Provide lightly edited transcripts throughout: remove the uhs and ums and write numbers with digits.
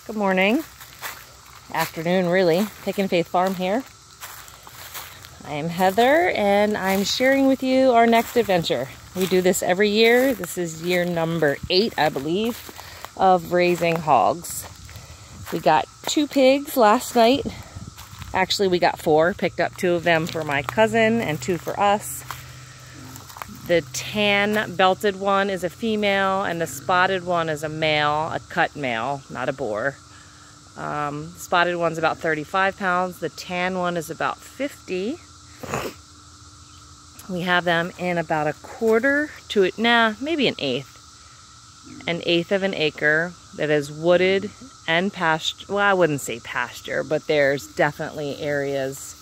Good morning. Afternoon, really. Pic'n Faith Farm here. I am Heather, and I'm sharing with you our next adventure. We do this every year. This is year number 8, I believe, of raising hogs. We got 2 pigs last night. Actually, we got 4. Picked up 2 of them for my cousin and 2 for us. The tan belted one is a female, and the spotted one is a male, a cut male, not a boar. Spotted one's about 35 pounds. The tan one is about 50. We have them in about 1/4 to, maybe an eighth of an acre that is wooded and pasture. Well, I wouldn't say pasture, but there's definitely areas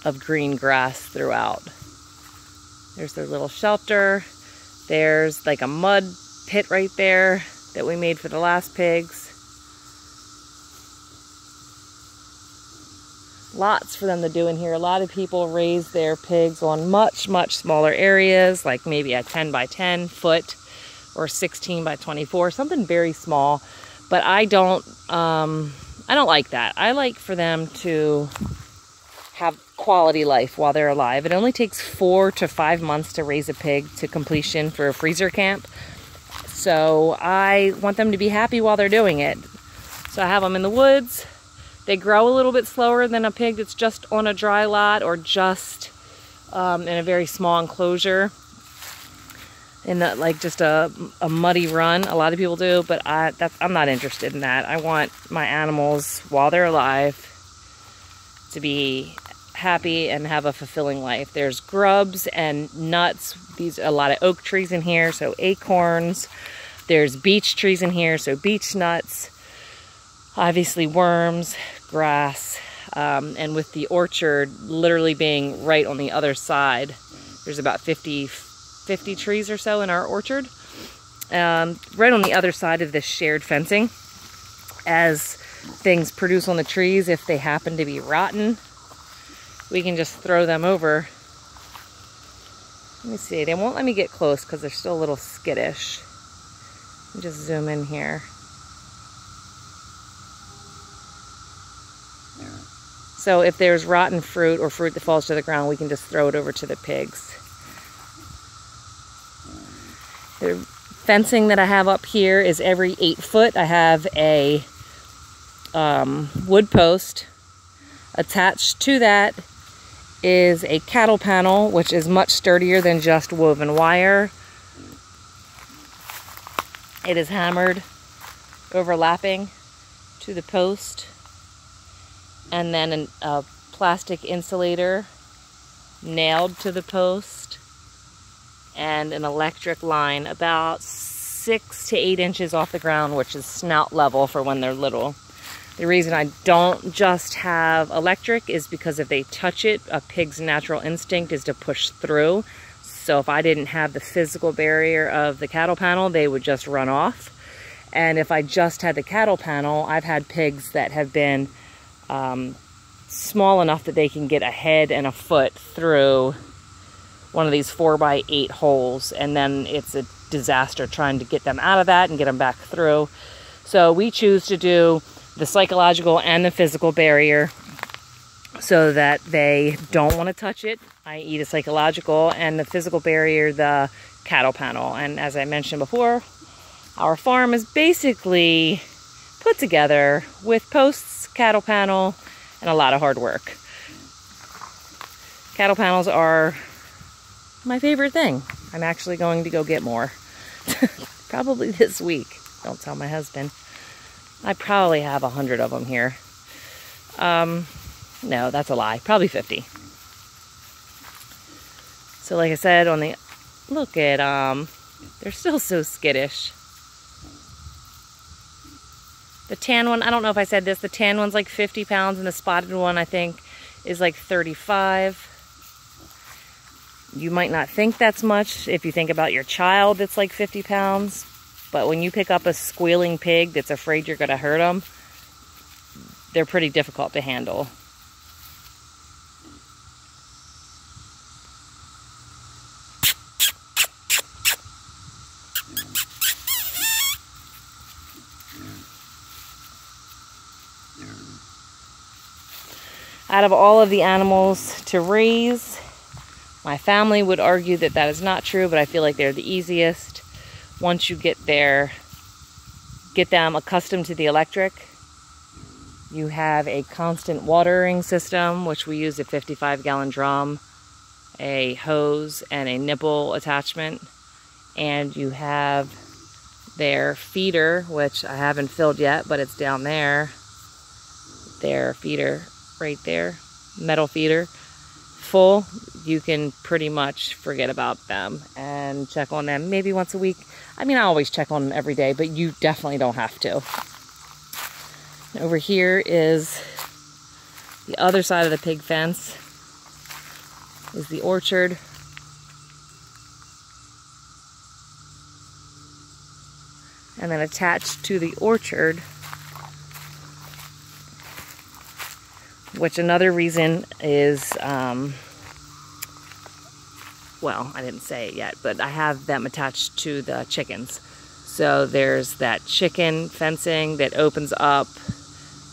of green grass throughout. There's their little shelter. There's like a mud pit right there that we made for the last pigs. Lots for them to do in here. A lot of people raise their pigs on much, much smaller areas, like maybe a 10 by 10 foot or 16 by 24, something very small. But I don't like that. I like for them to have quality life while they're alive. It only takes 4 to 5 months to raise a pig to completion for a freezer camp. So I want them to be happy while they're doing it. So I have them in the woods. They grow a little bit slower than a pig that's just on a dry lot or just in a very small enclosure. In like just a muddy run. A lot of people do, but I'm not interested in that. I want my animals, while they're alive, to be happy and have a fulfilling life. There's grubs and nuts. A lot of oak trees in here, so acorns. There's beech trees in here, so beech nuts. Obviously worms, grass, and with the orchard literally being right on the other side, there's about 50 trees or so in our orchard. Right on the other side of this shared fencing. As things produce on the trees, if they happen to be rotten, we can just throw them over. Let me see, they won't let me get close because they're still a little skittish. Let me just zoom in here. So if there's rotten fruit or fruit that falls to the ground, we can just throw it over to the pigs. The fencing that I have up here is every 8 foot. I have a wood post. Attached to that is a cattle panel, which is much sturdier than just woven wire. It is hammered, overlapping to the post. And then a plastic insulator nailed to the post, and an electric line about 6 to 8 inches off the ground, which is snout level for when they're little. The reason I don't just have electric is because if they touch it, a pig's natural instinct is to push through. So if I didn't have the physical barrier of the cattle panel, they would just run off. And if I just had the cattle panel, I've had pigs that have been small enough that they can get a head and a foot through one of these 4 by 8 holes, and then it's a disaster trying to get them out of that and get them back through. So we choose to do the psychological and the physical barrier so that they don't want to touch it, i.e. the psychological, and the physical barrier, the cattle panel. And as I mentioned before, our farm is basically put together with posts, cattle panel, and a lot of hard work. Cattle panels are my favorite thing. I'm actually going to go get more. Probably this week. Don't tell my husband. I probably have 100 of them here. No, that's a lie. Probably 50. So like I said, look at they're still so skittish. The tan one, I don't know if I said this, the tan one's like 50 pounds and the spotted one I think is like 35. You might not think that's much if you think about your child that's like 50 pounds. But when you pick up a squealing pig that's afraid you're going to hurt them, they're pretty difficult to handle. Out of all of the animals to raise, my family would argue that that is not true, but I feel like they're the easiest. Once you get them accustomed to the electric, you have a constant watering system, which we use a 55-gallon drum, a hose, and a nipple attachment. And you have their feeder, which I haven't filled yet, but it's down there. Their feeder right there, metal feeder, full. You can pretty much forget about them and check on them maybe once a week. I mean, I always check on them every day, but you definitely don't have to. Over here is the other side of the pig fence, is the orchard. And then attached to the orchard, which another reason is, well, I didn't say it yet, but I have them attached to the chickens. So there's that chicken fencing that opens up,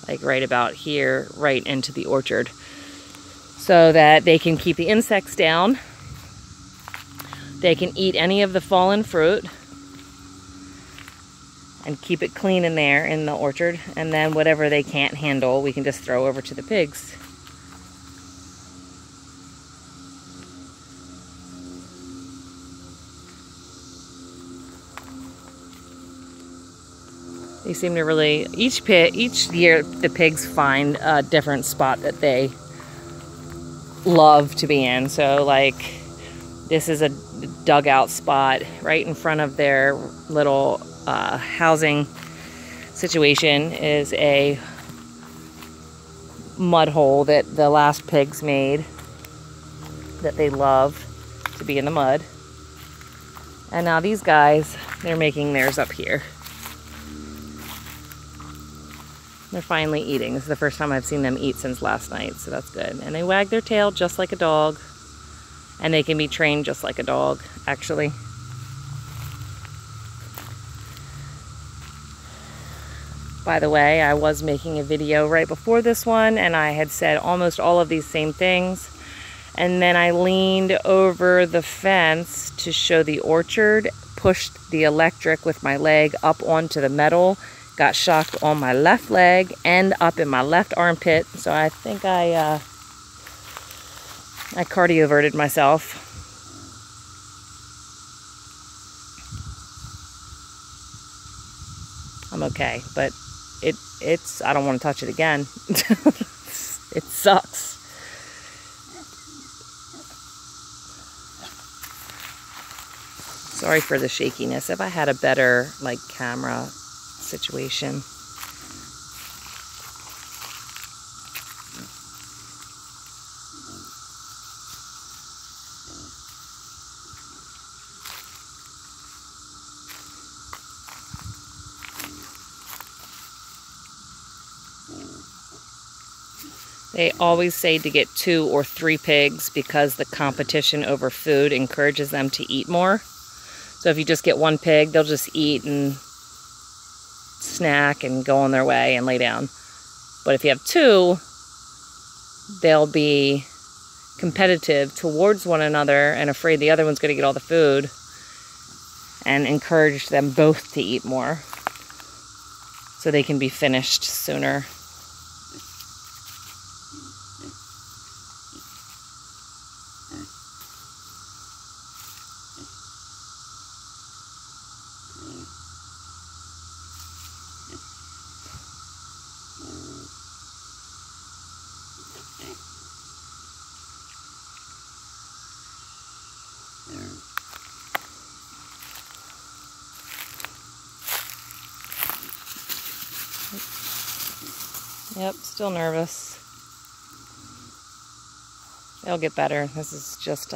like right about here, right into the orchard, so that they can keep the insects down. They can eat any of the fallen fruit and keep it clean in there in the orchard, and then whatever they can't handle, we can just throw over to the pigs. They seem to really, each year the pigs find a different spot that they love to be in. So like, this is a dugout spot right in front of their little housing situation, is a mud hole that the last pigs made that they love to be in the mud. And now these guys, they're making theirs up here. They're finally eating. This is the first time I've seen them eat since last night, so that's good. And they wag their tail just like a dog. And they can be trained just like a dog, actually. By the way, I was making a video right before this one, and I had said almost all of these same things. And then I leaned over the fence to show the orchard, pushed the electric with my leg up onto the metal, got shocked on my left leg and up in my left armpit. So I think I cardioverted myself. I'm okay, but it's I don't want to touch it again. It sucks. Sorry for the shakiness. If I had a better like camera situation. They always say to get 2 or 3 pigs because the competition over food encourages them to eat more. So if you just get 1 pig, they'll just eat and snack and go on their way and lay down. But if you have 2, they'll be competitive towards one another and afraid the other one's going to get all the food, and encourage them both to eat more so they can be finished sooner. Yep, still nervous. It'll get better. This is just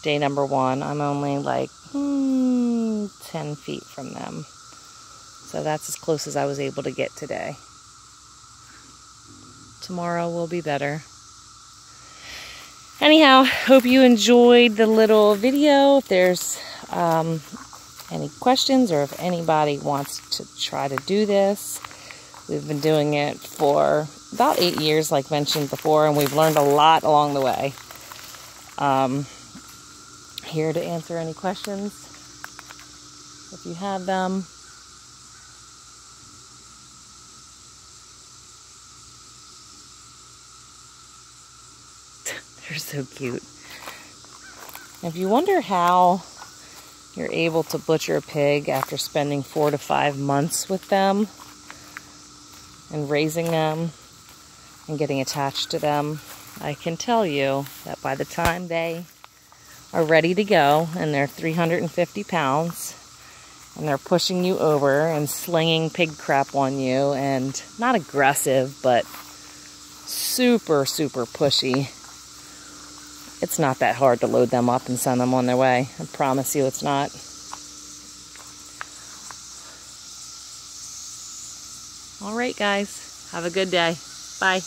day number 1. I'm only like 10 feet from them. So that's as close as I was able to get today. Tomorrow will be better. Anyhow, hope you enjoyed the little video. If there's any questions or if anybody wants to try to do this, We've been doing it for about 8 years, like mentioned before, and we've learned a lot along the way. Here to answer any questions if you have them. They're so cute. If you wonder how you're able to butcher a pig after spending 4 to 5 months with them and raising them and getting attached to them, I can tell you that by the time they are ready to go and they're 350 pounds and they're pushing you over and slinging pig crap on you, and not aggressive but super pushy, it's not that hard to load them up and send them on their way. I promise you it's not. All right, guys. Have a good day. Bye.